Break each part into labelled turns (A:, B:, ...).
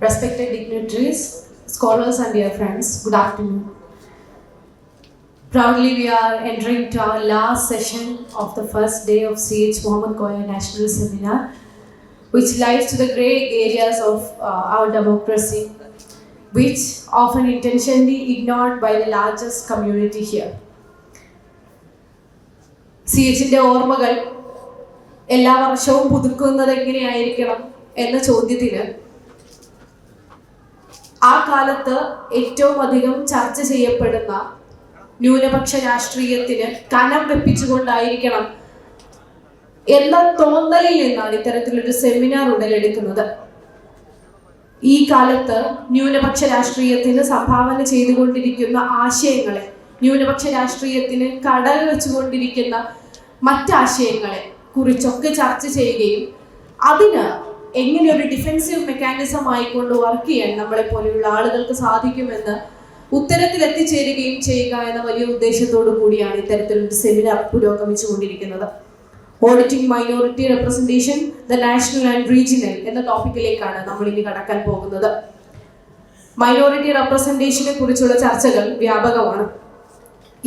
A: respected dignitaries, scholars and dear friends, good afternoon. Proudly we are entering to our last session of the first day of CH Mohammed Koya National Seminar, which lies to the grey areas of our democracy, which often intentionally ignored by the largest community here. CHന്റെ ഓർമ്മകൾ എല്ലാ വർഷവും പുതുക്കുന്നത് എങ്ങനെയായിരിക്കണം എന്ന ചോദ്യത്തിന് ആ കാലത്ത് ഏറ്റവും അധികം ചർച്ച ചെയ്യപ്പെടുന്ന ന്യൂനപക്ഷ രാഷ്ട്രീയത്തിന് കനം വെപ്പിച്ചുകൊണ്ടായിരിക്കണം എന്ന തോന്നലിൽ നിന്നാണ് ഇത്തരത്തിലൊരു സെമിനാർ ഉടലെടുക്കുന്നത്. ഈ കാലത്ത് ന്യൂനപക്ഷ രാഷ്ട്രീയത്തിന് സംഭാവന ചെയ്തുകൊണ്ടിരിക്കുന്ന ആശയങ്ങളെ, ന്യൂനപക്ഷ രാഷ്ട്രീയത്തിന് കടൽ വെച്ചുകൊണ്ടിരിക്കുന്ന മറ്റാശയങ്ങളെ കുറിച്ചൊക്കെ ചർച്ച ചെയ്യുകയും അതിന് എങ്ങനെ ഒരു ഡിഫെൻസീവ് മെക്കാനിസം ആയിക്കൊണ്ട് വർക്ക് ചെയ്യാൻ നമ്മളെ പോലെയുള്ള ആളുകൾക്ക് സാധിക്കുമെന്ന് ഉത്തരത്തിൽ എത്തിച്ചേരുകയും ചെയ്യുക എന്ന വലിയ ഉദ്ദേശത്തോടു കൂടിയാണ് ഇത്തരത്തിലൊരു സെമിനാർ പുരോഗമിച്ചുകൊണ്ടിരിക്കുന്നത്. Auditing minority representation the national and regional എന്ന ടോപ്പിക്കിലേക്കാണ് നമ്മൾ ഇനി കടക്കാൻ പോകുന്നത്. മൈനോറിറ്റി റെപ്രസെന്റേഷനെ കുറിച്ചുള്ള ചർച്ചകൾ വ്യാപകമാണ്.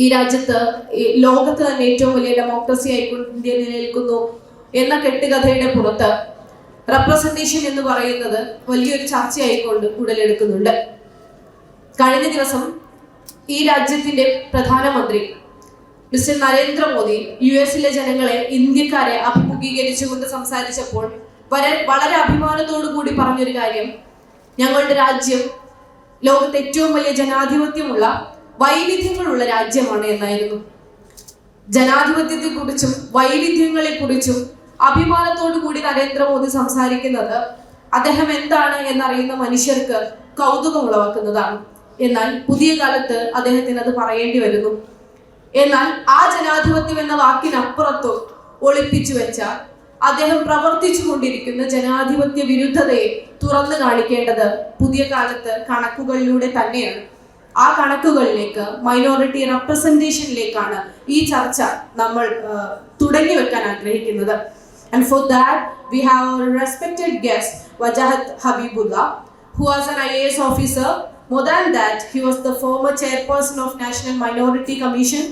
A: ഈ രാജ്യത്ത് ലോകത്ത് തന്നെ ഏറ്റവും വലിയ ഡെമോക്രസി ആയിക്കൊണ്ട് ഇന്ത്യ നിലനിൽക്കുന്നു എന്ന കെട്ടുകഥയുടെ പുറത്ത് റെപ്രസെന്റേഷൻ എന്ന് പറയുന്നത് വലിയൊരു ചർച്ചയായിക്കൊണ്ട് ഉടലെടുക്കുന്നുണ്ട്. കഴിഞ്ഞ ദിവസം ഈ രാജ്യത്തിന്റെ പ്രധാനമന്ത്രി മിസ്റ്റർ നരേന്ദ്രമോദി US-ലെ ജനങ്ങളെ, ഇന്ത്യക്കാരെ അഭിമുഖീകരിച്ചുകൊണ്ട് സംസാരിച്ചപ്പോൾ വളരെ അഭിമാനത്തോടു കൂടി പറഞ്ഞൊരു കാര്യം, ഞങ്ങളുടെ രാജ്യം ലോകത്തെ ഏറ്റവും വലിയ ജനാധിപത്യമുള്ള വൈവിധ്യങ്ങളുള്ള രാജ്യമാണ് എന്നായിരുന്നു. ജനാധിപത്യത്തെക്കുറിച്ചും വൈവിധ്യങ്ങളെക്കുറിച്ചും അഭിമാനത്തോടു കൂടി നരേന്ദ്രമോദി സംസാരിക്കുന്നത് അദ്ദേഹം എന്താണ് എന്നറിയുന്ന മനുഷ്യർക്ക് കൗതുകം ഉളവാക്കുന്നതാണ്. എന്നാൽ പുതിയ കാലത്ത് അദ്ദേഹത്തിന് അത് പറയേണ്ടി വരുന്നു. എന്നാൽ ആ ജനാധിപത്യം എന്ന വാക്കിനപ്പുറത്തും ഒളിപ്പിച്ചു വെച്ച അദ്ദേഹം പ്രവർത്തിച്ചു കൊണ്ടിരിക്കുന്ന ജനാധിപത്യ വിരുദ്ധതയെ തുറന്നു കാണിക്കേണ്ടത് പുതിയ കാലത്ത് കണക്കുകളിലൂടെ തന്നെയാണ്. ആ കണക്കുകളിലേക്ക്, മൈനോറിറ്റി റെപ്രസെന്റേഷനിലേക്കാണ് ഈ ചർച്ച നമ്മൾ തുടങ്ങി വെക്കാൻ ആഗ്രഹിക്കുന്നത്. And for that, we have our respected guest, Wajahat Habibullah, who was an IAS officer. More than that, he was the former chairperson of National Minority Commission,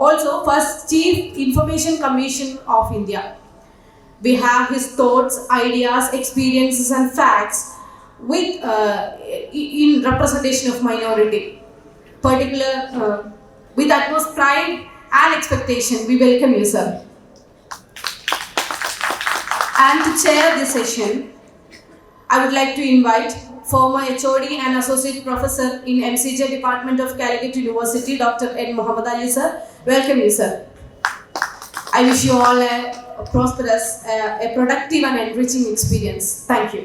A: also first Chief Information Commission of India. We have his thoughts, ideas, experiences and facts with in representation of minority. With utmost pride and expectation, we welcome you, sir. And to chair this session, I would like to invite former HOD and Associate Professor in MCJ Department of Calicut University, Dr. N. Mohammed Ali, sir. Welcome you, sir. I wish you all a prosperous, a productive and enriching experience. Thank you.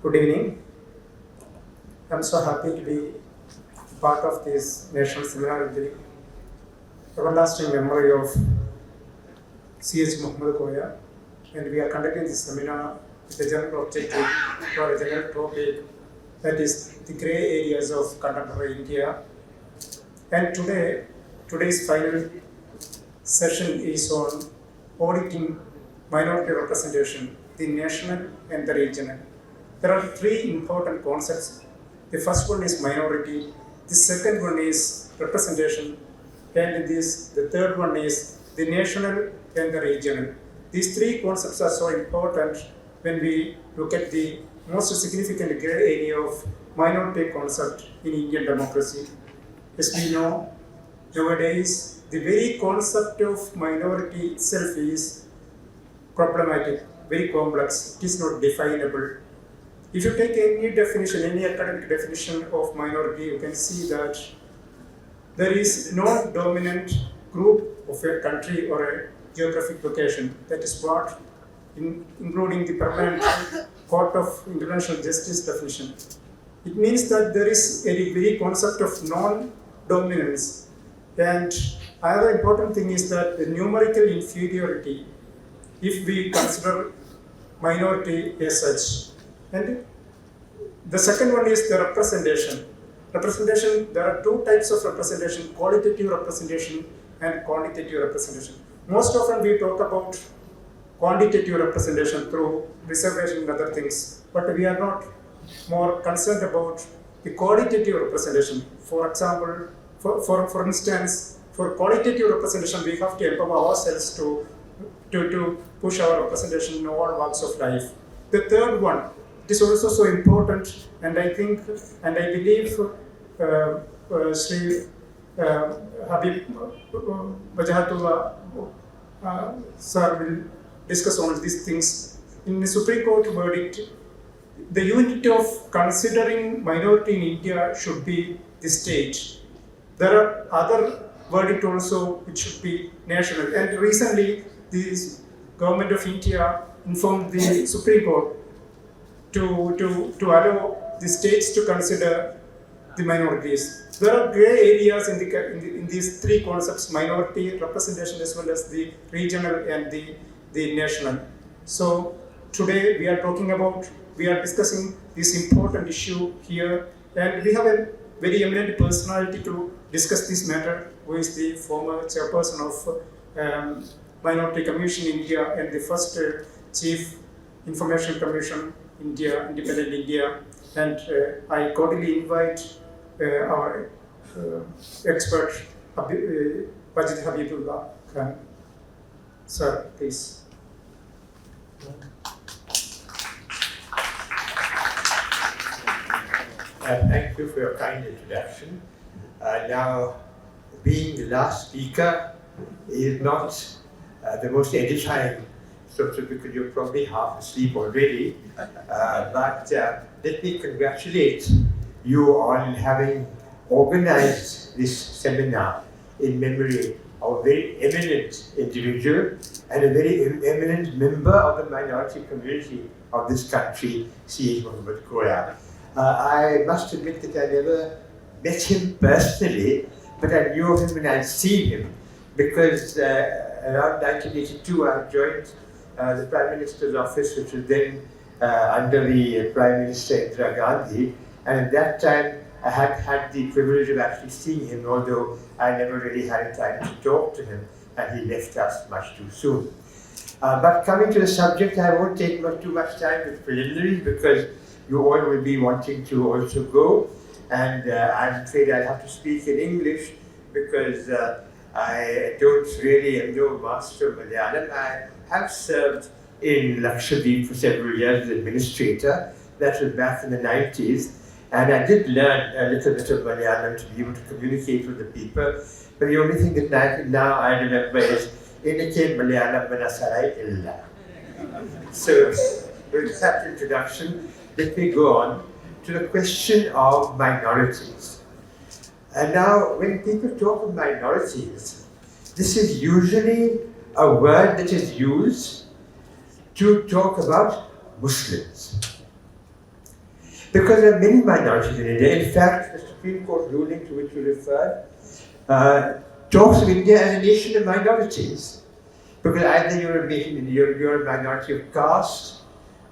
B: Good evening. I'm so happy to be part of this national seminar in the everlasting memory of CH Mohammed Koya, and we are conducting this seminar with a general objective or a general topic, that is the grey areas of contemporary India. And today's final session is on auditing minority representation, the national and the regional. There are three important concepts. The first one is minority, the second one is representation, and the third one is the national and the regional. These three concepts are so important when we look at the most significant grey area of minority concept in Indian democracy. As we know, nowadays the very concept of minority itself is problematic, very complex. It is not definable. If you take any definition, any academic definition of minority, you can see that there is no dominant group of a country or a geographic location. That is what, including the permanent Court of International Justice definition. It means that there is a very concept of non-dominance. And another important thing is that the numerical inferiority, if we consider minority as such. And the second one is the representation. Representation, there are two types of representation, qualitative representation and quantitative representation. Most often we talk about quantitative representation through reservation and other things, but we are not more concerned about the qualitative representation. For example, for instance, for qualitative representation, we have to empower ourselves to push our representation in all walks of life. The third one, it is also so important, and I think, and I believe Sri Wajahat sir will discuss all these things. In the Supreme Court verdict, the unit of considering minority in India should be the state. There are other verdict also which should be national. And recently, the government of India informed the Supreme Court to allow the states to consider the minorities. There are gray areas in these three concepts: minority representation as well as the regional and the national. So today we are discussing this important issue here, and we have a very eminent personality to discuss this matter, who is the former chairperson of Minority Commission India and the first Chief Information Commission India, Independent India. And I cordially invite our expert, Wajid Habibullah Khan. Sir, please.
C: Thank you for your kind introduction. Now, being the last speaker is not the most edifying, because you're probably half asleep already. But let me congratulate you on having organized this seminar in memory of a very eminent individual and a very eminent member of the minority community of this country, C.H. Mohammed Koya. I must admit that I never met him personally, but I knew of him when I'd seen him, because around 1982 I joined the Prime Minister's office, which was then under the Prime Minister Indira Gandhi, and at that time I had had the privilege of actually seeing him, although I never really had time to talk to him, and he left us much too soon. But coming to the subject, I won't take too much time with preliminaries, because you all will be wanting to also go, and I'm afraid I'll have to speak in English, because I don't really am no master of Malayalam. I have served in Lakshadweep for several years as administrator. That was back in the 90s, and I did learn a little bit of Malayalam to be able to communicate with the people. But the only thing that now I remember is Inike Malayalam Manasarai Illa. So, with that introduction, let me go on to the question of minorities. And now, when people talk of minorities, this is usually a word that is used to talk about Muslims. Because there are many minorities in India. In fact, the Supreme Court ruling to which you referred talks of India as a nation of minorities. Because either you're a minority of caste.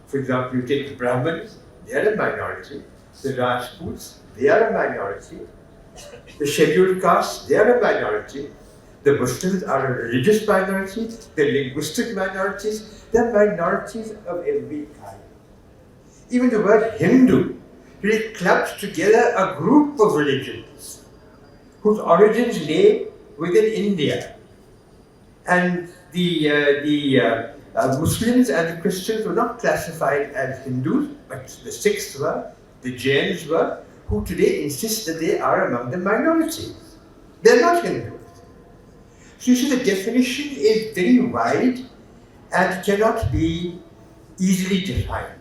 C: For example, you take the Brahmins, they are a minority. The Rajputs, they are a minority. The scheduled castes, they are a minority. The Muslims are a religious minority. The linguistic minorities, they are minorities of every kind. Even the word Hindu really clubs together a group of religions whose origins lay within India. And the Muslims and the Christians were not classified as Hindus, but the Sikhs were, the Jains were, who today insist that they are among the minorities. They're not Hindus. So you see, the definition is very wide and cannot be easily defined.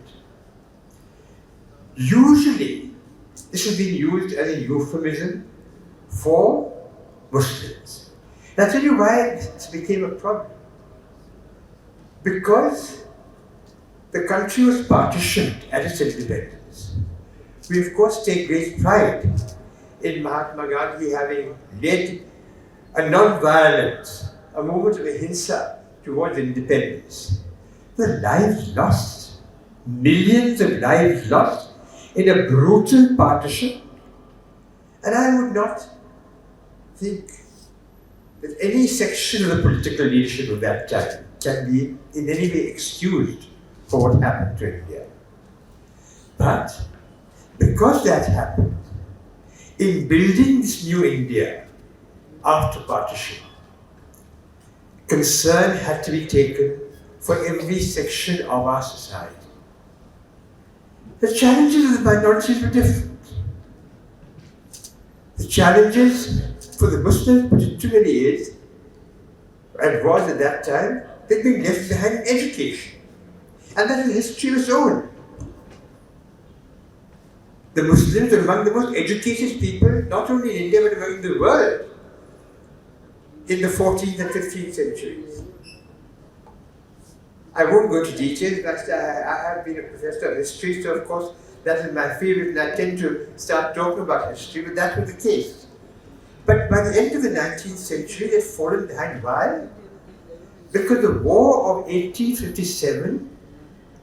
C: Usually, this has been used as a euphemism for Muslims. And I'll tell you why this became a problem. Because the country was partitioned at its independence. We of course take great pride in Mahatma Gandhi having led a non-violent, a movement of ahimsa towards independence. The lives lost, millions of lives lost in a brutal partition. And I would not think that any section of the political leadership of that time can be in any way excused for what happened to India. But because that happened, in building this new India after partition, concern had to be taken for every section of our society. The challenges of the minorities were different. The challenges for the Muslims particularly is, and was at that time, they'd been left behind in education. And that is a history of its own. The Muslims are among the most educated people, not only in India but among the world, in the 14th and 15th centuries. I won't go into details, but I have been a professor of history, so of course that is my favorite, and I tend to start talking about history, but that was the case. But by the end of the 19th century, they had fallen behind. Why? Because the war of 1857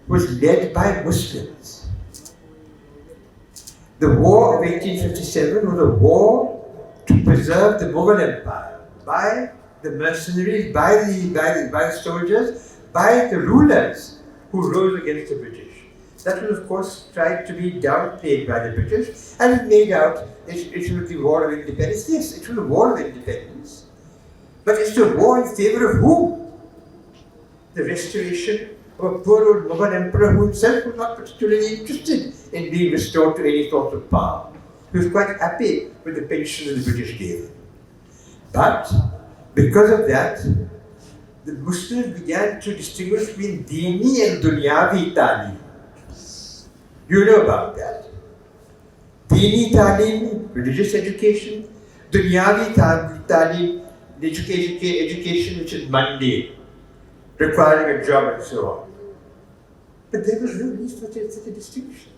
C: was led by Muslims. The war of 1857 was a war to preserve the Mughal Empire by the mercenaries, by the soldiers, by the rulers who rose against the British. That was, of course, tried to be downplayed by the British, and it made out it was the war of independence. Yes, it was a war of independence. But it's a war in favor of whom? The restoration of a poor old Mughal emperor who himself was not particularly interested in being restored to any sort of power. He was quite happy with the pension that the British gave him. But because of that, the Muslims began to distinguish between Dini and Dunyavi Talim. You know about that. Dini Talim, religious education. Dunyavi Talim, education which is mundane, requiring a job and so on. But there was no need for such a distinction.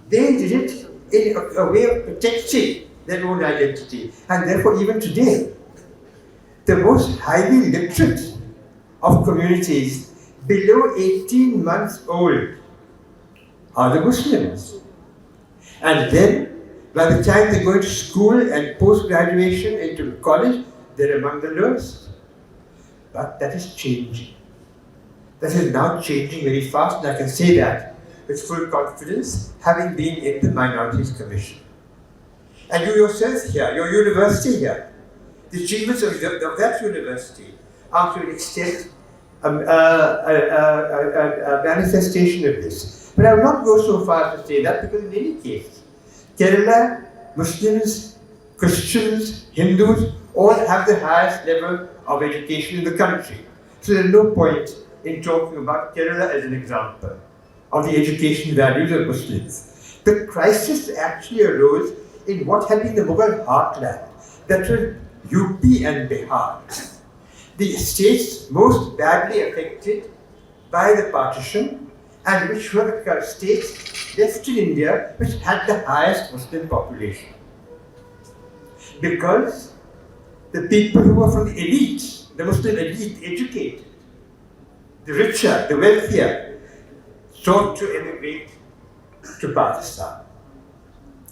C: They did it in a way of protecting their own identity. And therefore, even today, the most highly literate of communities below 18 months old are the Muslims. And then, by the time they go into school and post-graduation into college, they're among the lowest. But that is changing. That is now changing very fast, and I can say that with full confidence, having been in the Minorities Commission. And you yourself here, your university here, the achievements of that university are to an extent a manifestation of this. But I will not go so far to say that, because in any case, Kerala, Muslims, Christians, Hindus all have the highest level of education in the country. So there is no point in talking about Kerala as an example of the education values of Muslims. The crisis actually arose in what had been the Mughal heartland, that was UP and Bihar. The states most badly affected by the partition, and which were the states left in India which had the highest Muslim population. Because the people who were from the elite, the Muslim elite, educated, the richer, the wealthier, sought to emigrate to Pakistan.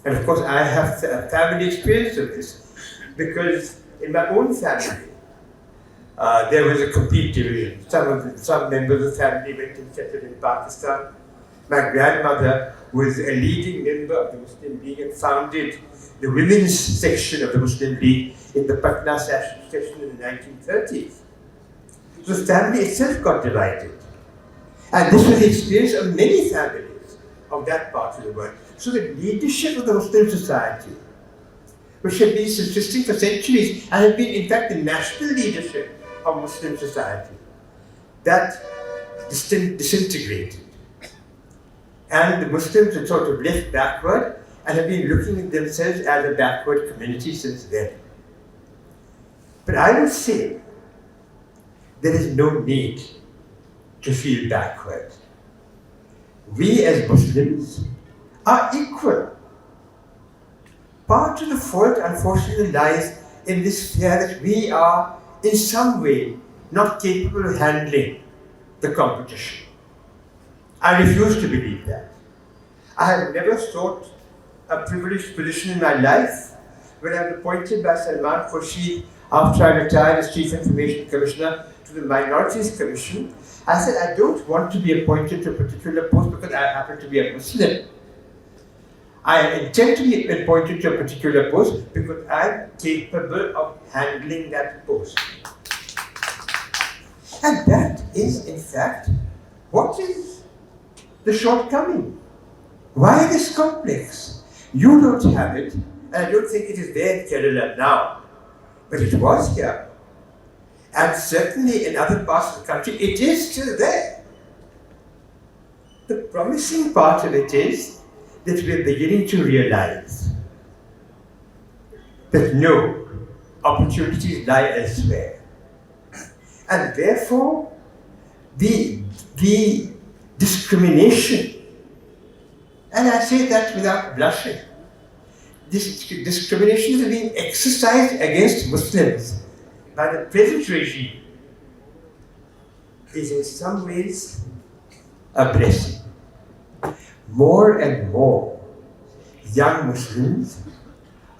C: And of course, I have a family experience of this, because in my own family, there was a complete division. Some members of the family went and settled in Pakistan. My grandmother was a leading member of the Muslim League and founded the women's section of the Muslim League in the Patna session in the 1930s. So the family itself got divided. And this was the experience of many families of that part of the world. So the leadership of the Muslim society, which had been subsisting for centuries and had been in fact the national leadership of Muslim society, that disintegrated. And the Muslims had sort of left backward and have been looking at themselves as a backward community since then. But I would say there is no need to feel backward. We as Muslims are equal. Part of the fault, unfortunately, lies in this fear that we are in some way not capable of handling the competition. I refuse to believe that. I have never sought a privileged position in my life. When I was appointed by Salman Khurshid after I retired as Chief Information Commissioner to the Minorities Commission, I said I don't want to be appointed to a particular post because I happen to be a Muslim. I intend to be appointed to a particular post because I'm capable of handling that post. And that is, in fact, what is the shortcoming? Why this complex? You don't have it, and I don't think it is there in Kerala now, but it was here. And certainly in other parts of the country, it is still there. The promising part of it is that we're beginning to realize that no, opportunities lie elsewhere. And therefore, the discrimination, and I say that without blushing, this discrimination is being exercised against Muslims by the present regime is in some ways a blessing. More and more young Muslims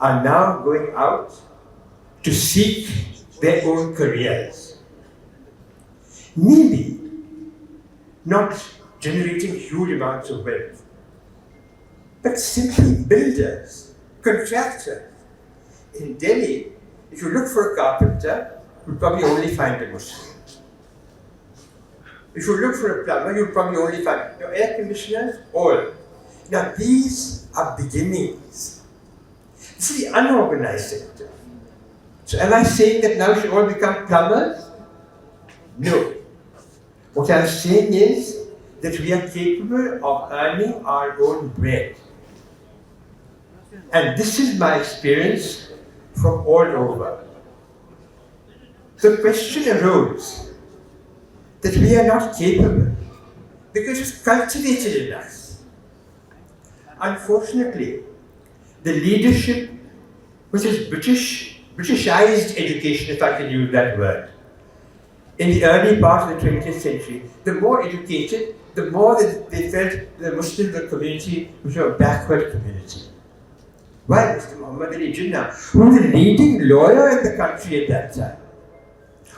C: are now going out to seek their own careers. Maybe not generating huge amounts of wealth, but simply builders, contractors. In Delhi, if you look for a carpenter, you'll probably only find a Muslim. If you look for a plumber, you'll probably only find your air conditioners, all. Now these are beginnings. This is the unorganized sector. So am I saying that now we should all become plumbers? No. What I'm saying is that we are capable of earning our own bread. And this is my experience from all over. The question arose that we are not capable because it's cultivated in us. Unfortunately, the leadership, which is Britishized education, if I can use that word, in the early part of the 20th century, the more educated, the more that they felt the Muslim community was a backward community. Why? Mr. Muhammad Ali Jinnah, who was the leading lawyer in the country at that time,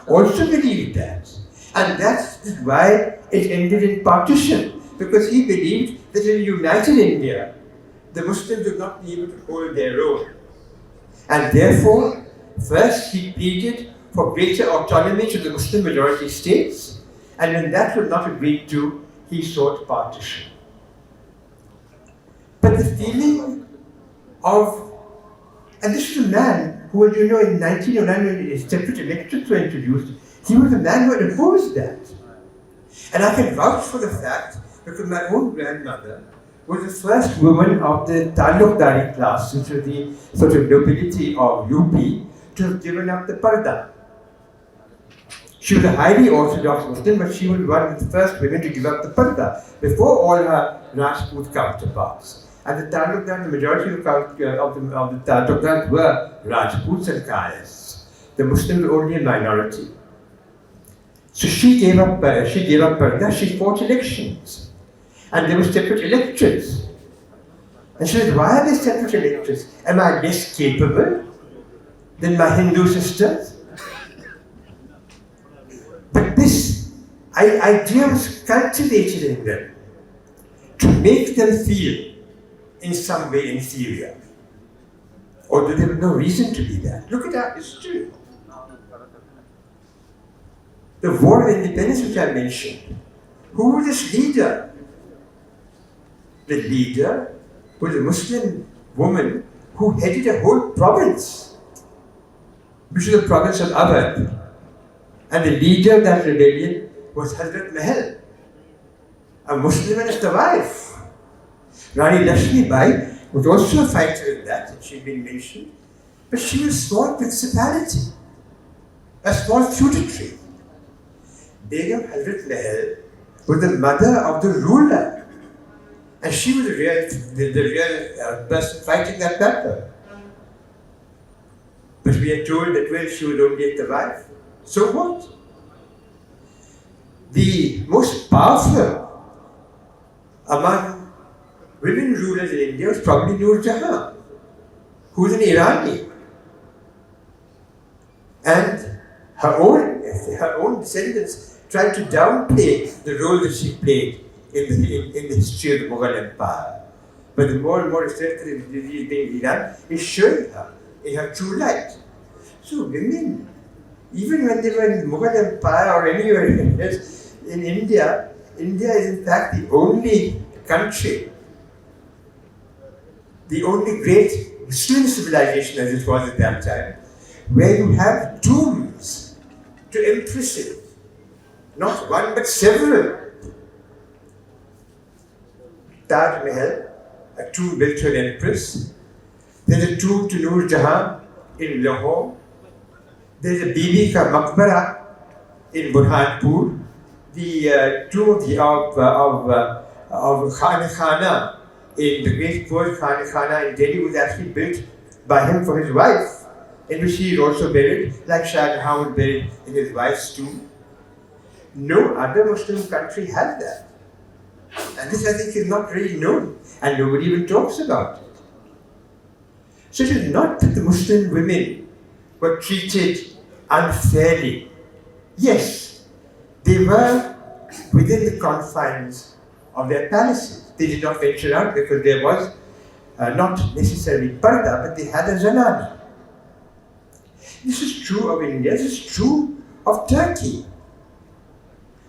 C: also believed that. And that's why it ended in partition, because he believed that in a united India, the Muslims would not be able to hold their own. And therefore, first he pleaded for greater autonomy to the Muslim majority states, and when that was not agreed to, he sought partition. But the feeling of, and this is a man who, as you know, in 1909 when his separate electorates were introduced, he was a man who had opposed that. And I can vouch for the fact, because my own grandmother was the first woman of the Talukdari class, which was the sort of nobility of UP, to have given up the parda. She was a highly orthodox Muslim, but she was one of the first women to give up the parda before all her Rajput counterparts. And the Talukdar, the majority of the Talukdars were Rajputs and Kayas. The Muslims were only a minority. So she gave up parda, she fought elections. And there were separate electorates. And she said, why are there separate electorates? Am I less capable than my Hindu sisters? But this idea was cultivated in them to make them feel in some way inferior. Although there was no reason to be that. Look at our history. The War of Independence, which I mentioned. Who was this leader? The leader was a Muslim woman who headed a whole province, which was the province of Awadh. And the leader of that rebellion was Hazrat Mahal, a Muslim and his wife. Rani Lakshmi Bai was also a fighter in that, and she'd been mentioned, but she was a small principality, a small feudatory. Begum Hazrat Mahal was the mother of the ruler, and she was the real person fighting that battle. But we are told that, well, she was only the wife. So what? The most powerful among women rulers in India was probably Noor Jahan, who was an Irani. And her own descendants tried to downplay the role that she played in the history of the Mughal Empire. But the more and more research that is being done is showing her in her true light. So women, even when they were in the Mughal Empire or anywhere else in India, India is in fact the only country, the only great Muslim civilization as it was at that time, where you have tombs to empresses, not one but several. Taj Mahal, a tomb built to an empress. There's a tomb to Noor Jahan in Lahore. There's a Bibi ka Maqbara in Burhanpur. The tomb of Khana Khana in the great poet Khana Khana in Delhi was actually built by him for his wife, in which he is also buried, like Shah Jahan was buried in his wife's tomb. No other Muslim country has that. And this, I think, is not really known, and nobody even talks about it. So it is not that the Muslim women were treated unfairly. Yes, they were within the confines of their palaces. They did not venture out because there was not necessarily parda, but they had a zanani. This is true of India, this is true of Turkey,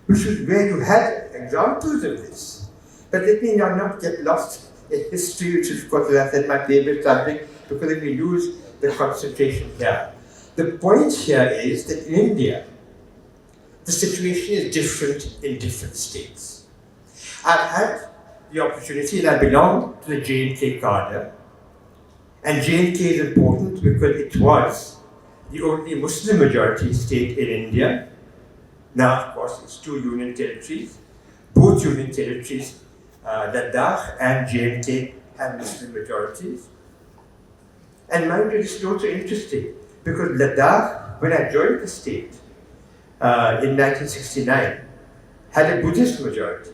C: which was where you had examples of this. But let me now not get lost in history, which is, of course, as I said, my favorite subject, because if we lose the concentration here. The point here is that in India, the situation is different in different states. I've had the opportunity, and I belong to the J&K cadre, and J&K is important because it was the only Muslim majority state in India. Now, of course, it's 2 union territories. Both union territories, Ladakh and J&K, have Muslim majorities. And mind you, this is also interesting because Ladakh, when I joined the state in 1969, had a Buddhist majority.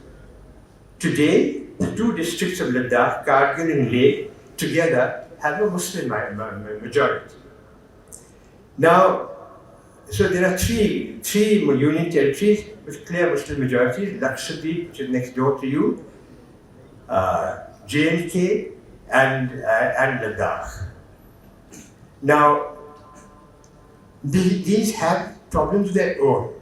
C: Today, the 2 districts of Ladakh, Kargil and Leh, together have a Muslim majority. Now, so there are three union territories with clear Muslim majorities: Lakshadweep, which is next door to you, J&K, and Ladakh. Now, these have problems of their own.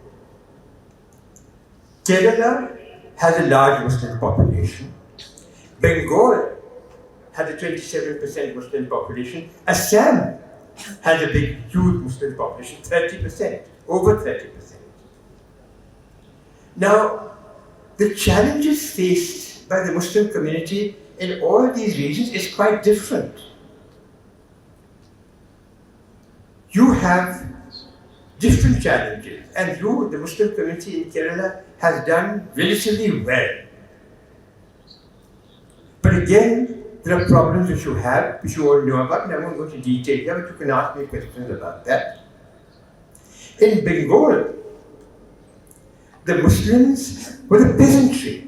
C: Kerala has a large Muslim population. Bengal has a 27% Muslim population. Assam has a big, huge Muslim population, 30%, over 30%. Now, the challenges faced by the Muslim community in all these regions is quite different. You have different challenges, and the Muslim community in Kerala, has done relatively well. But again, there are problems which you have, which you all know about, and I won't go into detail here, but you can ask me questions about that. In Bengal, the Muslims were the peasantry.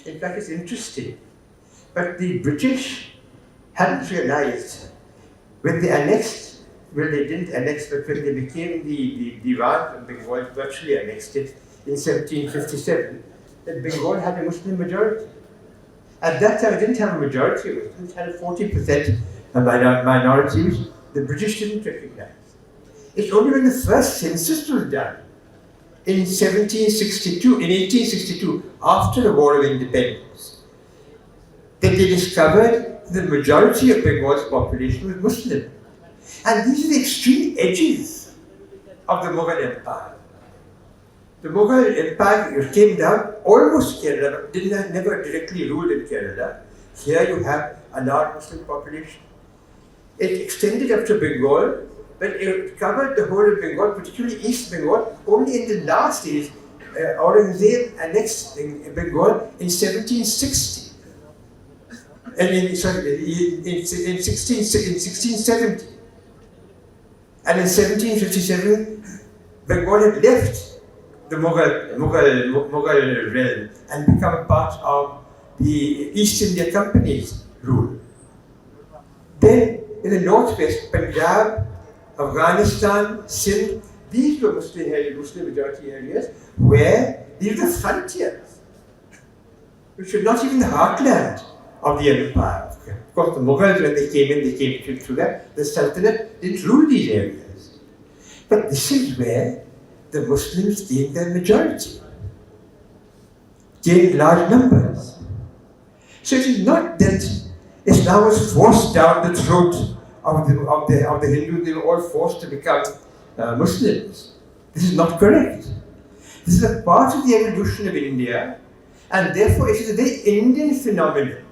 C: In fact, it's interesting, but the British hadn't realized when they annexed, well, they didn't annex, but when they became the Raj of Bengal, virtually annexed it in 1757, that Bengal had a Muslim majority. At that time, it didn't have a majority, it had a 40% minority, which the British didn't recognize. It's only when the first census was done in 1862, after the War of Independence, that they discovered the majority of Bengal's population was Muslim. And these are the extreme edges of the Mughal Empire. The Mughal Empire came down almost Kerala, but never directly ruled in Kerala. Here you have a large Muslim population. It extended up to Bengal, but it covered the whole of Bengal, particularly East Bengal, only in the last days. Aurangzeb annexed Bengal in 1760. And in 1670. And in 1757, Bengal had left the Mughal realm and become a part of the East India Company's rule. Then in the northwest, Punjab Afghanistan, Sindh, these were Muslim majority areas where these were the frontiers, which were not even the heartland of the empire. Of course, the Mughals, when they came in through that. The Sultanate didn't rule these areas. But this is where the Muslims gained their majority, gained large numbers. So it is not that Islam was forced down the throat of the Hindus. They were all forced to become Muslims. This is not correct. This is a part of the evolution of India, and therefore it is a very Indian phenomenon.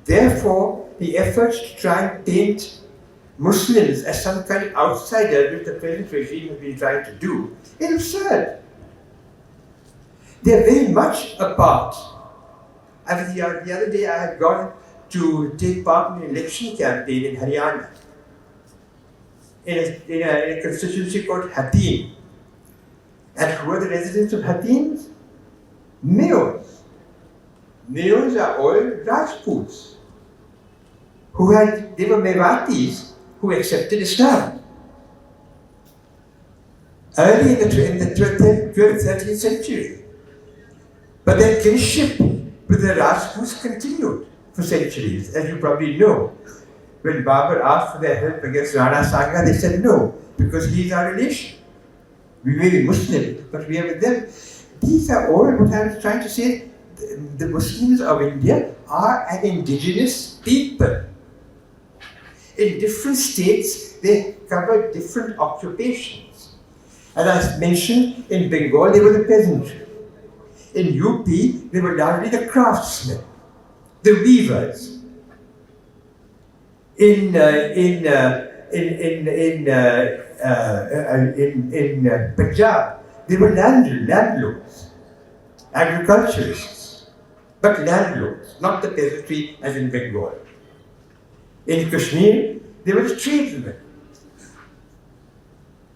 C: Therefore, the efforts to try and paint Muslims as some kind of outsider, which the present regime has been trying to do, is absurd. They are very much a part. The other day I had gone to take part in an election campaign in Haryana, in a constituency called Hatim. And who are the residents of Hatim? Mayors. Mayors are all Rajputs. They were Mewatis who accepted Islam. Early in the 12th, 13th century. But their kinship with the Rajputs continued for centuries, as you probably know. When Babur asked for their help against Rana Sanga, they said no, because he's our relation. We may be Muslim, but we are with them. These are all what I was trying to say. The Muslims of India are an indigenous people. In different states, they cover different occupations. As I mentioned, in Bengal, they were the peasantry. In UP, they were largely the craftsmen, the weavers. In Punjab, they were landlords, agriculturists, but landlords, not the peasantry as in Bengal. In Kashmir, they were the tradesmen,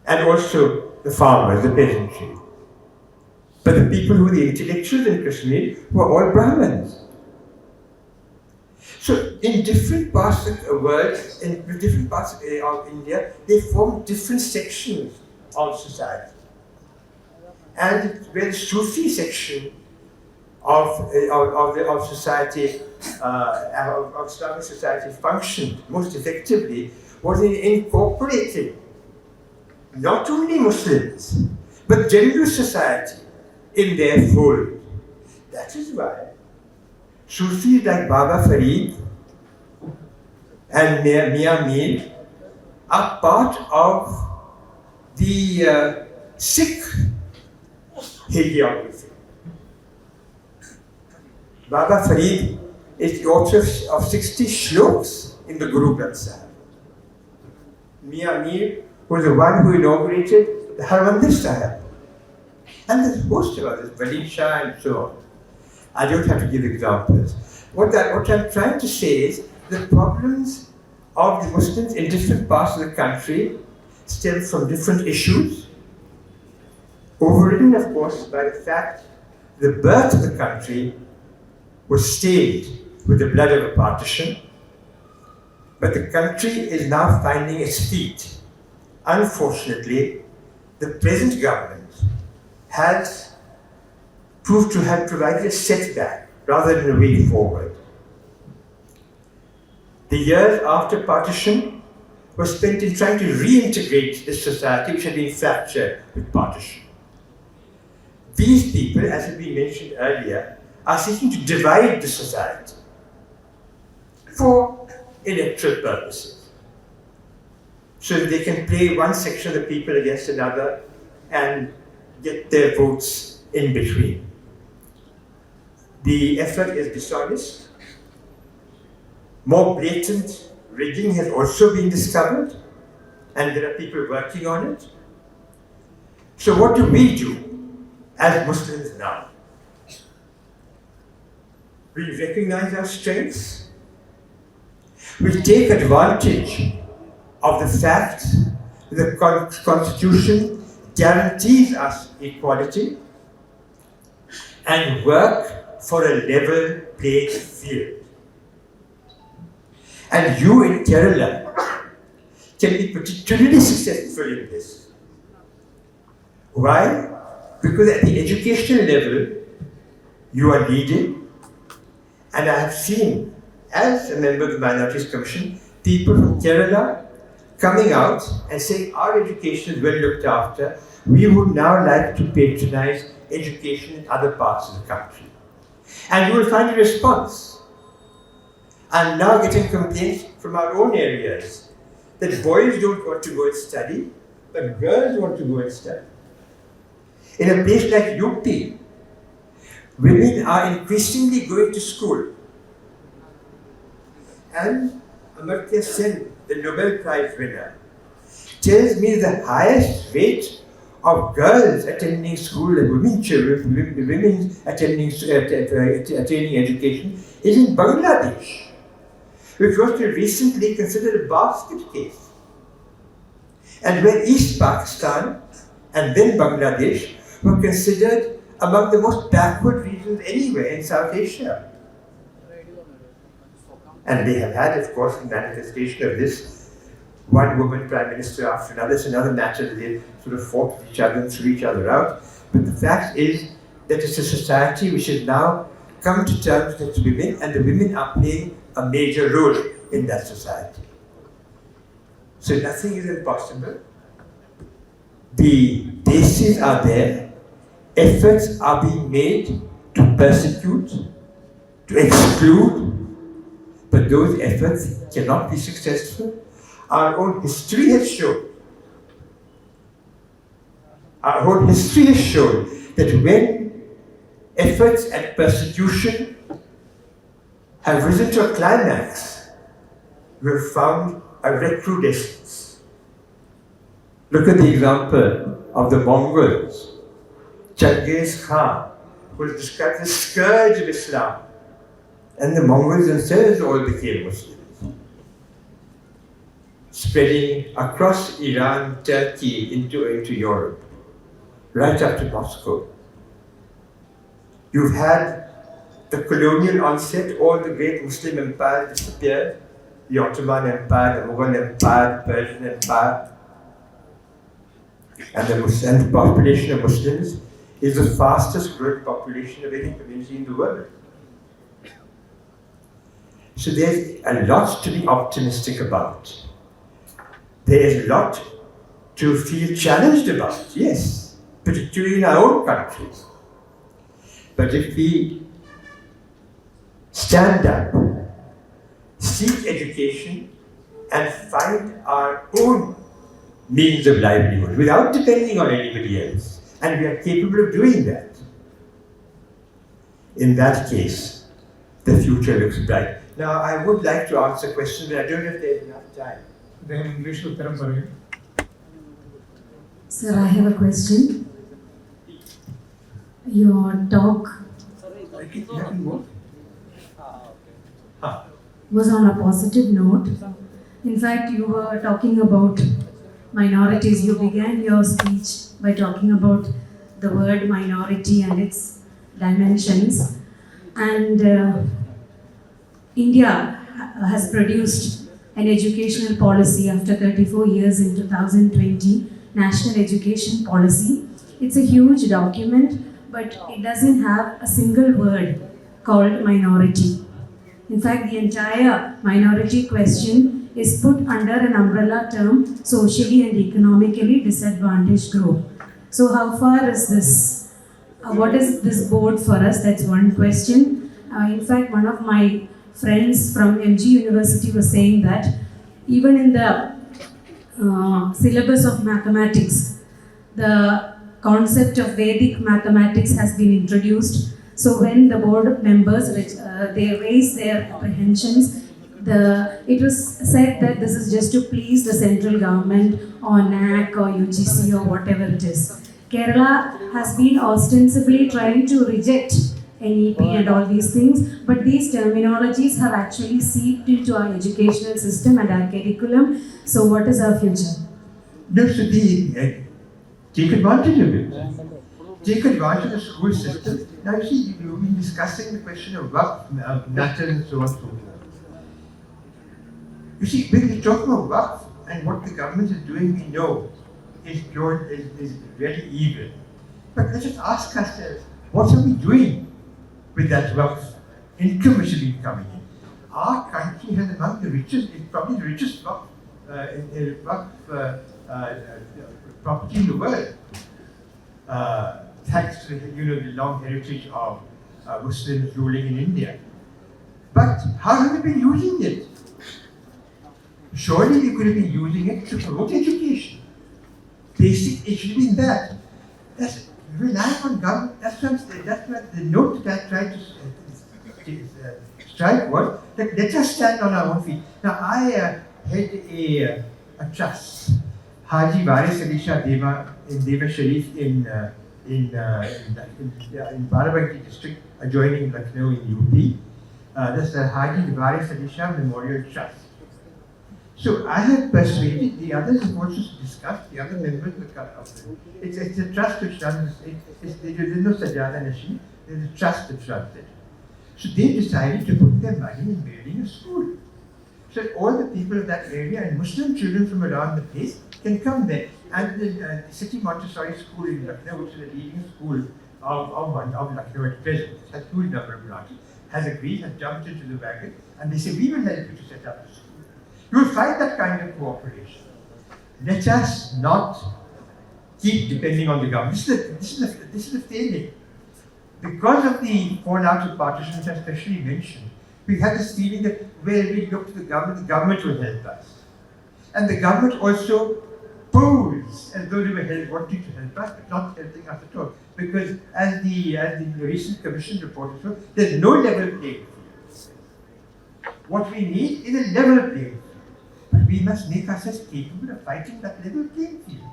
C: and also the farmers, the peasantry. But the people who were the intellectuals in Kashmir were all Brahmins. So in different parts of the world, in different parts of India, they form different sections of society. And where the Sufi section of society, of Islamic society functioned most effectively was in incorporating not only Muslims, but general society in their fold. That is why Sufis like Baba Farid and Mian Mir are part of the Sikh hagiography. Baba Farid is the author of 60 shloks in the Guru Granth Sahib. Mian Mir was the one who inaugurated the Harmandir Sahib. And there's a host of others, Walid Shah and so on. I don't have to give examples. What I'm trying to say is the problems of the Muslims in different parts of the country stem from different issues, overridden, of course, by the fact the birth of the country was stained with the blood of a partition, but the country is now finding its feet. Unfortunately, the present government has proved to have provided a setback rather than a way forward. The years after partition were spent in trying to reintegrate this society which had been fractured with partition. These people, as has been mentioned earlier, are seeking to divide the society for electoral purposes, so that they can play one section of the people against another and get their votes in between. The effort is dishonest. More blatant rigging has also been discovered, and there are people working on it. So what do we do as Muslims now? We recognize our strengths. We take advantage of the fact that the Constitution guarantees us equality and work for a level playing field. And you in Kerala can be particularly successful in this. Why? Because at the educational level, you are leading, and I have seen, as a member of the Minorities Commission, people from Kerala coming out and saying our education is well looked after. We would now like to patronize education in other parts of the country. And you will find a response. I'm now getting complaints from our own areas that boys don't want to go and study, but girls want to go and study. In a place like UP, women are increasingly going to school. And Amartya Sen, the Nobel Prize winner, tells me the highest rate of girls attending school and women attending education is in Bangladesh, which was till recently considered a basket case. And where East Pakistan and then Bangladesh were considered among the most backward regions anywhere in South Asia. And they have had, of course, a manifestation of this. One woman prime minister after another. It's another matter that they sort of fought with each other and threw each other out. But the fact is that it's a society which has now come to terms with its women, and the women are playing a major role in that society. So nothing is impossible. The bases are there. Efforts are being made to persecute, to exclude, but those efforts cannot be successful. Our own history has shown. Our own history has shown that when efforts at persecution have risen to a climax, we have found a recrudescence. Look at the example of the Mongols. Genghis Khan was described as the scourge of Islam, and the Mongols themselves all became Muslims, spreading across Iran, Turkey, into Europe, right up to Moscow. You've had the colonial onset, all the great Muslim empires disappeared, the Ottoman Empire, the Mughal Empire, the Persian Empire, and the population of Muslims is the fastest growing population of any community in the world. So there's a lot to be optimistic about. There is a lot to feel challenged about, yes, particularly in our own countries. But if we stand up, seek education, and find our own means of livelihood without depending on anybody else, and we are capable of doing that, in that case, the future looks bright. Now, I would like to answer questions, but I don't know if there's enough time.
B: Then English uttaram parayum.
D: Sir, I have a question. Your talk was on a positive note. In fact, you were talking about minorities. You began your speech by talking about the word minority and its dimensions. And India has produced an educational policy after 34 years in 2020, National Education Policy. It's a huge document, but it doesn't have a single word called minority. In fact, the entire minority question is put under an umbrella term, socially and economically disadvantaged group. So how far is this? What is this board for us? That's one question. In fact, one of my friends from MG University was saying that even in the syllabus of mathematics, the concept of Vedic mathematics has been introduced. So when the board members they raise their apprehensions, it was said that this is just to please the central government or NAC or UGC or whatever it is. Kerala has been ostensibly trying to reject NEP and all these things, but these terminologies have actually seeped into our educational system and our curriculum. So what is our future?
C: No, so take advantage of it. Take advantage of the school system. Now you see, we've been discussing the question of waqf, matter and so on and so forth. You see, when we talk about waqf, and what the government is doing, we know, is really evil. But let's just ask ourselves, what are we doing with that wealth, income which is coming in? Our country has among the richest, it's probably the richest wealth, property in the world, thanks to the long heritage of Muslims ruling in India. But how have we been using it? Surely we could have been using it to promote education. Basic, it should have been that. That's relying on government. That's what the note that I tried to strike was that let us stand on our own feet. Now I had a trust, Haji Waris Ali Shah Deva in Deva Sharif in Barabanki district, adjoining Lucknow in UP. That's the Haji Waris Ali Shah Memorial Trust. So I have persuaded the others have also discussed, the other members of the it's a trust which runs, there's no Sajada Nashi, there's a trust that runs it. So they decided to put their money in building a school. So all the people of that area and Muslim children from around the place can come there. And the City Montessori School in Lucknow, which is a leading school of Lucknow at present, it has huge number of branches, has agreed, has jumped into the wagon, and they say, we will help you to set up a school. You will find that kind of cooperation. Let us not keep depending on the government. This is a failing. Because of the fallout of partition, which I especially mentioned, we had this feeling that where we look to the government will help us. And the government also posed as though they were wanting to help us, but not helping us at all. Because as the recent commission report showed, there's no level playing field. What we need is a level playing field. But we must make ourselves capable of fighting that level playing field.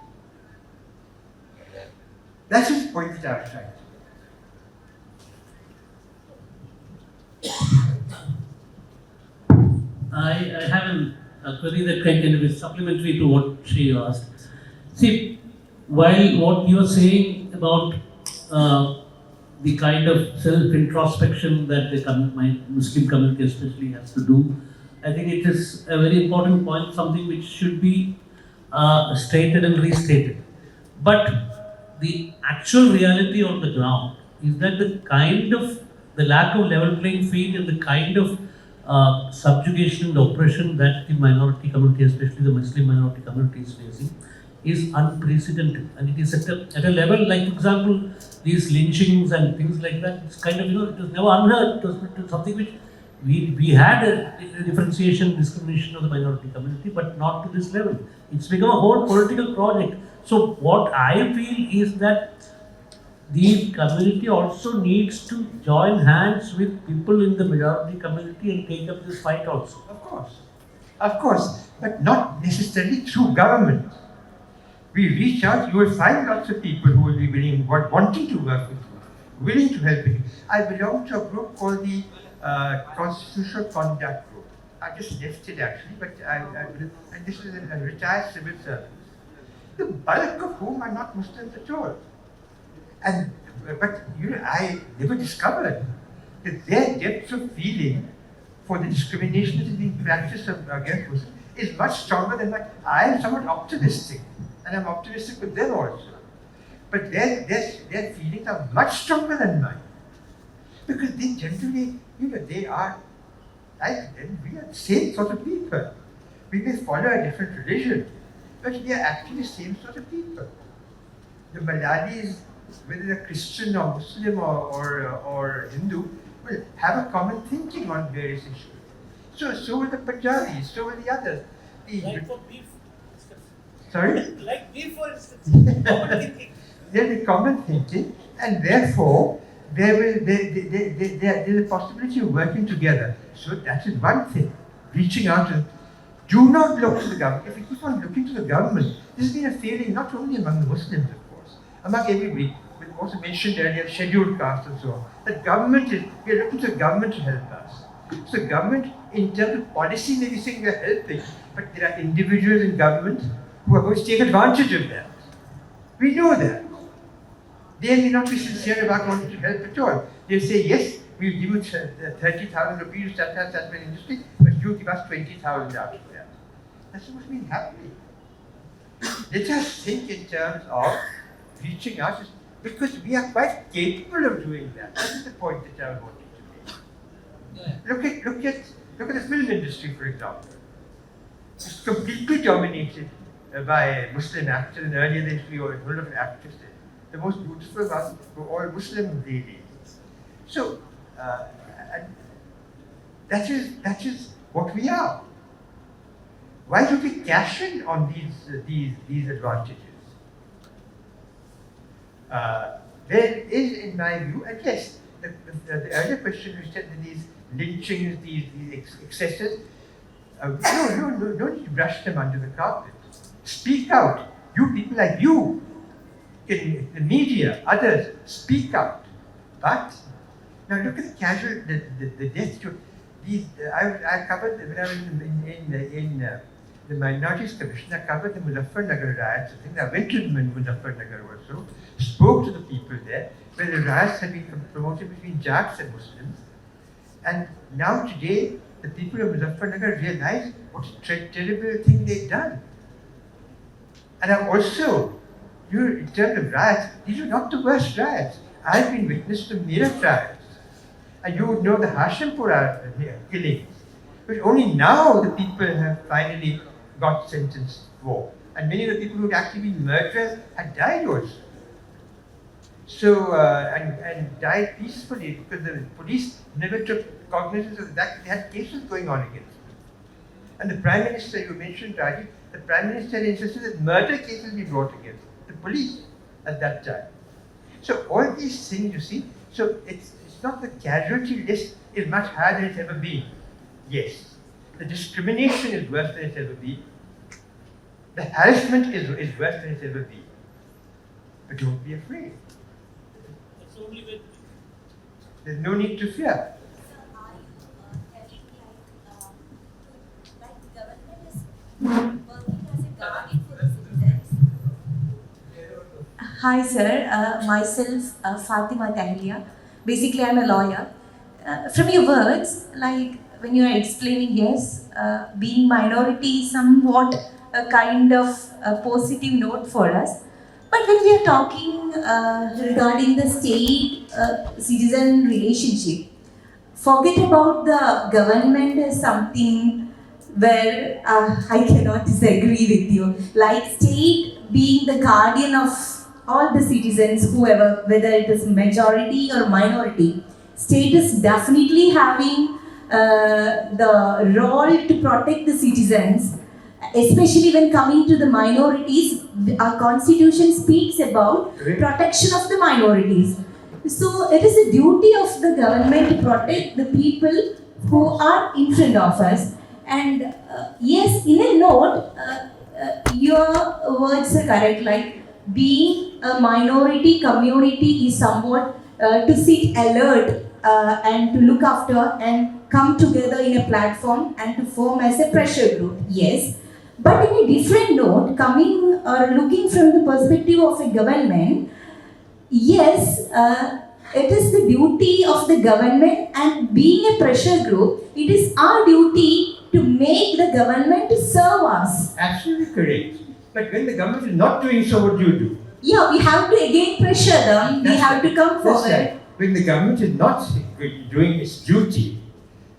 C: That's just the point that I was trying to
E: I have a query that kind of is supplementary to what she asked. See, while what you are saying about the kind of self-introspection that my Muslim community especially has to do, I think it is a very important point, something which should be stated and restated. But the actual reality on the ground is that the lack of level playing field and the kind of subjugation and oppression that the minority community, especially the Muslim minority community, is facing is unprecedented, and it is at a level like, for example, these lynchings and things like that. It's kind of, it was never unheard. It was something which we had a differentiation, discrimination of the minority community, but not to this level. It's become a whole political project. So what I feel is that the community also needs to join hands with people in the majority community and take up this fight also.
C: Of course, but not necessarily through government. We reach out, you will find lots of people who will be wanting to work with you, willing to help you. I belong to a group called the Constitutional Conduct Group. I just left it actually, but and this is a retired civil servant. The bulk of whom are not Muslims at all. But I never discovered that their depth of feeling for the discrimination that is being practiced against Muslims is much stronger than mine. I am somewhat optimistic, and I'm optimistic with them also. But their feelings are much stronger than mine. Because they generally, they are like them. We are the same sort of people. We may follow a different religion, but we are actually the same sort of people. The Malayalis, whether they're Christian or Muslim or Hindu, will have a common thinking on various issues. So will the Punjabis, so will the others.
E: Like for beef.
C: Sorry?
E: Like beef, for instance. Common thinking.
C: There's a common thinking, and therefore there's a possibility of working together. So that is one thing. Reaching out and do not look to the government. If we keep on looking to the government, this has been a failing not only among the Muslims, of course, among everybody. We also mentioned earlier scheduled castes and so on. That we are looking to the government to help us. So the government, in terms of policy, may be saying we are helping, but there are individuals in government who are going to take advantage of that. We know that. They may not be sincere about wanting to help at all. They'll say, yes, we'll give you 30,000 rupees to start an industry, but you give us 20,000 out of that. That's what's been happening. Let us think in terms of reaching out, because we are quite capable of doing that. That is the point that I wanted to make. Look at the film industry, for example. It's completely dominated by Muslim actors, and earlier they used to be a full of actresses. The most beautiful ones were all Muslim ladies. So and that is what we are. Why don't we cash in on these advantages? There is, in my view, and yes, the earlier question you said that these lynchings, these excesses, no need to brush them under the carpet. Speak out. You people like you, the media, others, speak out. But now look at the death to these. I covered when I was in the Minorities Commission. I covered the Muzaffarnagar riots. I think I went to Muzaffarnagar also, spoke to the people there, where the riots had been promoted between Jats and Muslims. And now today, the people of Muzaffarnagar realize what a terrible thing they've done. And I'm also, in terms of riots, these are not the worst riots. I've been witness to Meerut riots. And you would know the Hashimpura killings, which only now the people have finally got sentenced for. And many of the people who had actually been murderers had died also. So, and died peacefully because the police never took cognizance of the fact that they had cases going on against them. And the Prime Minister, you mentioned, Rajiv, the Prime Minister insisted that murder cases be brought against the police at that time. So all these things, you see, so it's not the casualty list is much higher than it's ever been. Yes. The discrimination is worse than it's ever been. The harassment is worse than it's ever been. But don't be afraid. There's no need to fear.
F: Hi sir, myself Fatima Tahlia. Basically I'm a lawyer. From your words, like when you are explaining, yes, being minority is somewhat a kind of a positive note for us. But when we are talking regarding the state-citizen relationship, forget about the government as something where I cannot disagree with you. Like state being the guardian of all the citizens, whoever, whether it is majority or minority, state is definitely having the role to protect the citizens. Especially when coming to the minorities, our constitution speaks about protection of the minorities. So it is a duty of the government to protect the people who are in front of us. And yes, in a note, your words are correct. Like being a minority community is somewhat to sit alert and to look after and come together in a platform and to form as a pressure group. Yes. But in a different note, coming or looking from the perspective of a government, yes, it is the duty of the government, and being a pressure group, it is our duty to make the government to serve us.
C: Absolutely correct. But when the government is not doing so, what do you do?
F: Yeah, we have to again pressure them. We have to come forward.
C: Right. When the government is not doing its duty,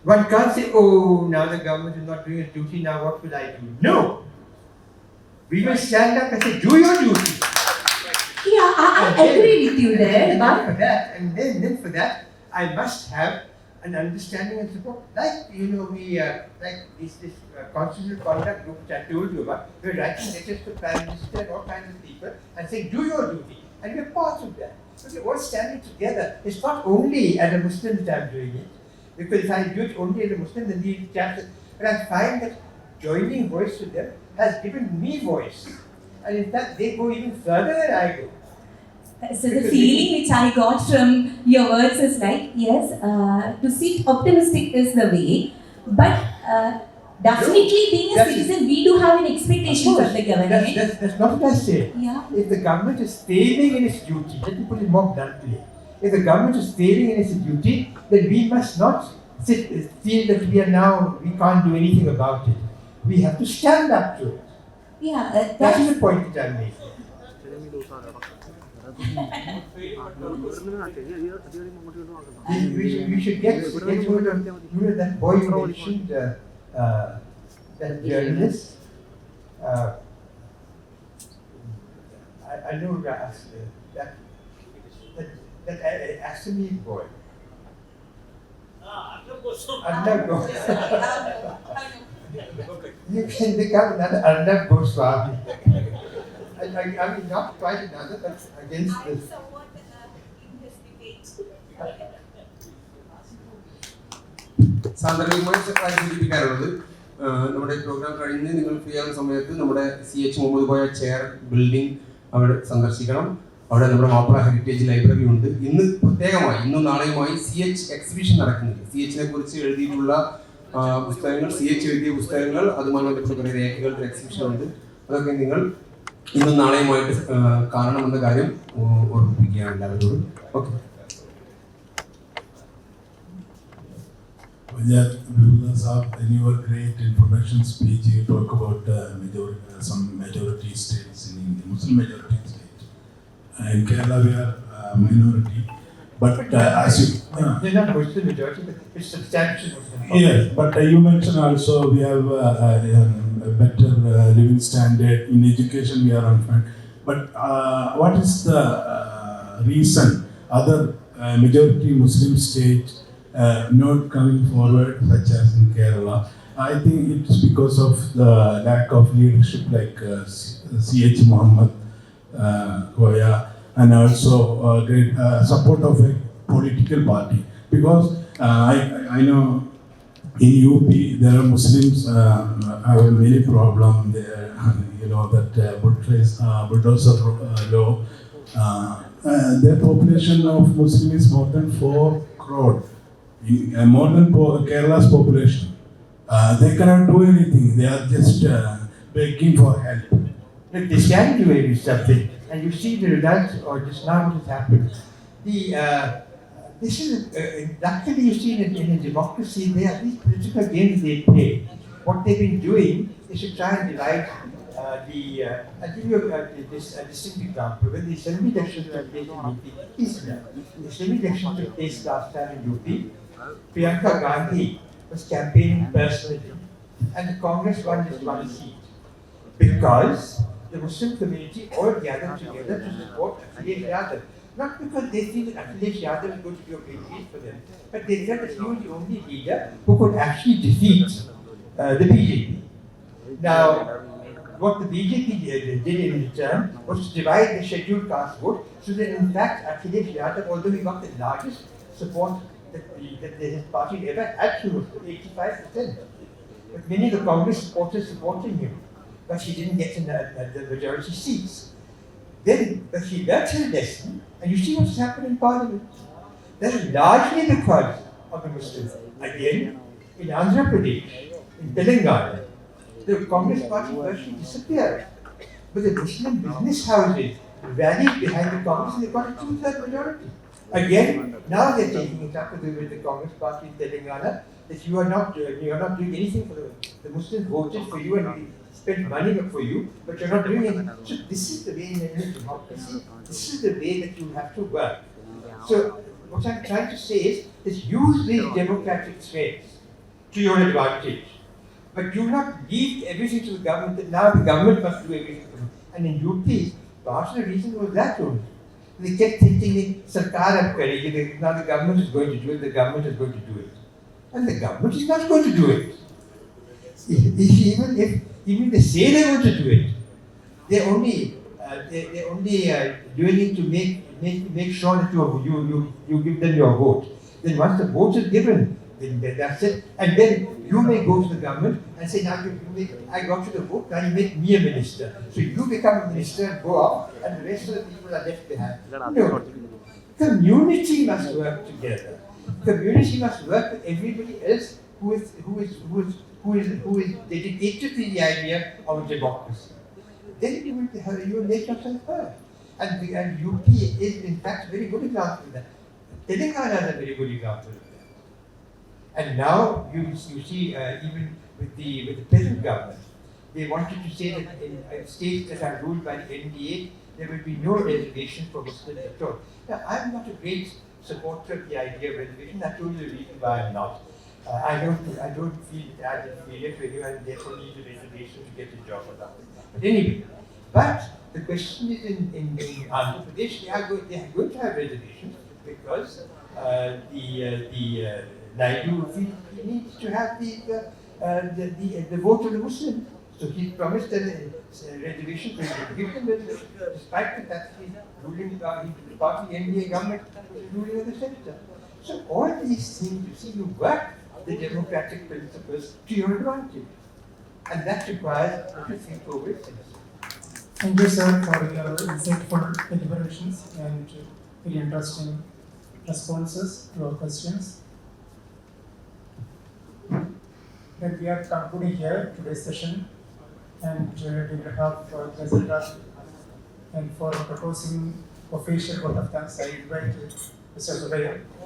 C: one can't say, oh, now the government is not doing its duty, now what will I do? No! We will stand up and say, do your duty.
F: Yeah, I agree with you there.
C: And then for that, I must have an understanding and support. Like, we, like this constitutional conduct group which I told you about, we're writing letters to Prime Minister and all kinds of people and saying, do your duty. And we're part of that. So we're all standing together. It's not only as a Muslim that I'm doing it. Because if I do it only as a Muslim, then these chaps, but I find that joining voice with them has given me voice. And in fact, they go even further than I go.
F: So the feeling which I got from your words is like, yes, to sit optimistic is the way, but definitely being a citizen, we do have an expectation from the government.
C: That's not what I say.
F: Yeah.
C: If the government is failing in its duty, let me put it more bluntly. If the government is failing in its duty, then we must not feel that we can't do anything about it. we have to stand up to it.
F: Yeah,
C: That is the point that I'm making. We should get hold of, that boy you mentioned, that journalist. I know that Assamese boy. Arnab Goswami. You can become another Arnab Goswami. I mean, not quite another, but against this.
G: സാന്ദർഭികമായി സൂചിപ്പിക്കാറുള്ളത് നമ്മുടെ programme കഴിഞ്ഞ് നിങ്ങൾ free ആവുന്ന സമയത്ത് നമ്മുടെ CH Muhammad Koya chair building അവിടെ സന്ദർശിക്കണം. അവിടെ നമ്മുടെ മാപ്പിള ഹെറിറ്റേജ് ലൈബ്രറി ഉണ്ട്. ഇന്ന് പ്രത്യേകമായി ഇന്നും നാളെയുമായി CH എക്സിബിഷൻ നടക്കുന്നുണ്ട്. CHനെ കുറിച്ച് എഴുതിയിട്ടുള്ള പുസ്തകങ്ങൾ, CH എഴുതിയ പുസ്തകങ്ങൾ, അതുമായി ബന്ധപ്പെട്ട കുറേ രേഖകളുടെ എക്സിബിഷൻ ഉണ്ട്. അതൊക്കെ നിങ്ങൾ ഇന്നും നാളെയുമായിട്ട് കാണണമെന്ന കാര്യം ഓർമ്മിപ്പിക്കുകയാണ് എല്ലാവരോടും. Okay.
H: Wajahat, Habibullah Sahab, in your great information speech, you talk about some majority states in Muslim majority states. In Kerala, we are minority, but as you
C: they're not Muslim majority, but it's substantial Muslim.
H: yes, but you mentioned also we have a better living standard in education. We are on front, but what is the reason other majority Muslim states not coming forward, such as in Kerala? I think it's because of the lack of leadership, like CH Mohammed Koya, and also great support of a political party. Because I know in UP there are Muslims have many problems there. You know that bulldozer law. Their population of Muslim is more than 4 crore. More than Kerala's population. They cannot do anything. They are just begging for help.
C: Look, they can do something, and you see the results, or just now what has happened. This is luckily you see in a democracy, they have these political games they play. What they've been doing is to try and divide I'll give you a distinct example. When the assembly elections were taken in UP, the assembly elections took place last time in UP. Priyanka Gandhi was campaigning personally, and the Congress won just one seat because the Muslim community all gathered together to support Akhilesh Yadav. Not because they think that Akhilesh Yadav is going to do a great deal for them, but they felt that he was the only leader who could actually defeat the BJP. Now, what the BJP did in return was to divide the scheduled caste vote, so that in fact Akhilesh Yadav, although he got the largest support that his party ever had to, 85%. But many of the Congress supporters supporting him, but he didn't get in the majority seats. Then, but he learnt his lesson, and you see what's happened in Parliament. That is largely because of the Muslims. Again, in Andhra Pradesh, in Telangana, the Congress party virtually disappeared. But the Muslim business houses rallied behind the Congress and they got a 2/3 majority. Again, now they're taking it up with the Congress party in Telangana that you are not doing anything for the Muslims voted for you and we spent money for you, but you're not doing anything. So this is the way in a democracy. This is the way that you have to work. So what I'm trying to say is use these democratic threads to your advantage. But do not leave everything to the government, that now the government must do everything. And in UP, part of the reason was that only. They kept thinking, Sarkar ab karegi, now the government is going to do it, the government is going to do it. And the government is not going to do it. Even if they say they want to do it, they're only doing it to make sure that you give them your vote. Then once the vote is given, then that's it. And then you may go to the government and say, now I got you the vote, now you make me a minister. So you become a minister and go off, and the rest of the people are left behind. No. Community must work together. Community must work with everybody else who is dedicated to the idea of democracy. Then you will make yourself heard. And UP is in fact a very good example of that. Telangana is a very good example of that. And now you see even with the present government. They wanted to say that in states that are ruled by the NDA, there will be no reservation for Muslims at all. Now, I'm not a great supporter of the idea of reservation. I told you the reason why I'm not. I don't feel that as inferior to anyone and therefore need a reservation to get a job or something. But anyway, the question is in Andhra Pradesh, they are going to have reservations because the Naidu feels he needs to have the vote of the Muslims. So he promised that reservations will give them reservations, despite the fact that he's ruling, he's part of the NDA government, is ruling in the center. So all these things, you see, you work the democratic principles to your advantage. And that requires you to think over it.
B: Thank you, sir, for your insightful deliberations and very interesting responses to our questions. Then we are concluding here today's session, and we will have Gazeta. And for proposing official vote of thanks, I invite Mr. Zubair.